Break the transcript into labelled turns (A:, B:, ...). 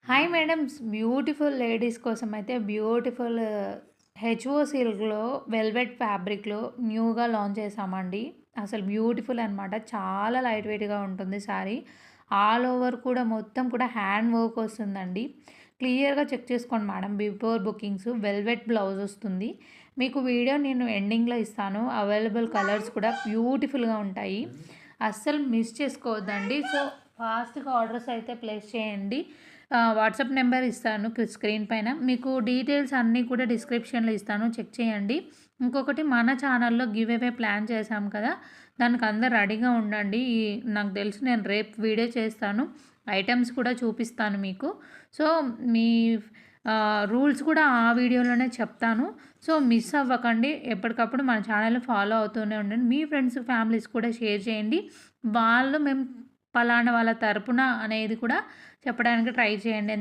A: Hi madams. Beautiful ladies కోసం అయితే beautiful HO సిల్క్‌లో వెల్వెట్ ఫ్యాబ్రిక్‌లో న్యూగా లాంచ్ చేశామండి. అసలు బ్యూటిఫుల్ అనమాట. చాలా లైట్ వెయిట్‌గా ఉంటుంది శారీ. ఆల్ ఓవర్ కూడా మొత్తం కూడా హ్యాండ్ వర్క్ వస్తుందండి. క్లియర్‌గా చెక్ చేసుకోండి madam before bookings. Velvet blouse వస్తుంది. మీకు వీడియో నేను ఎండింగ్‌లో ఇస్తాను. అవైలబుల్ కలర్స్ కూడా బ్యూటిఫుల్‌గా ఉంటాయి. అస్సలు మిస్ చేసుకోవద్దండి. సో, ఫాస్ట్‌గా ఆర్డర్స్ అయితే ప్లేస్ చేయండి. వాట్సాప్ నెంబర్ ఇస్తాను స్క్రీన్ పైన. మీకు డీటెయిల్స్ అన్నీ కూడా డిస్క్రిప్షన్‌లో ఇస్తాను. చెక్ చేయండి. ఇంకొకటి మన ఛానల్‌లో గివ్ అవే ప్లాన్ చేశాం కదా! దానికి అందరూ రెడీగా ఉండండి. నాకు తెలిసి నేను రేపు వీడియో చేస్తాను. ఐటెమ్స్ కూడా చూపిస్తాను మీకు. సో, మీ రూల్స్ కూడా ఆ వీడియోలోనే చెప్తాను. సో, మిస్ అవ్వకండి. ఎప్పటికప్పుడు మన ఛానల్‌ని ఫాలో అవుతూనే ఉండండి. మీ ఫ్రెండ్స్, ఫ్యామిలీస్ కూడా షేర్ చేయండి. మేము పలానా వాళ్ళ తరపున అనేది కూడా చెప్పడానికి ట్రై చేయండి.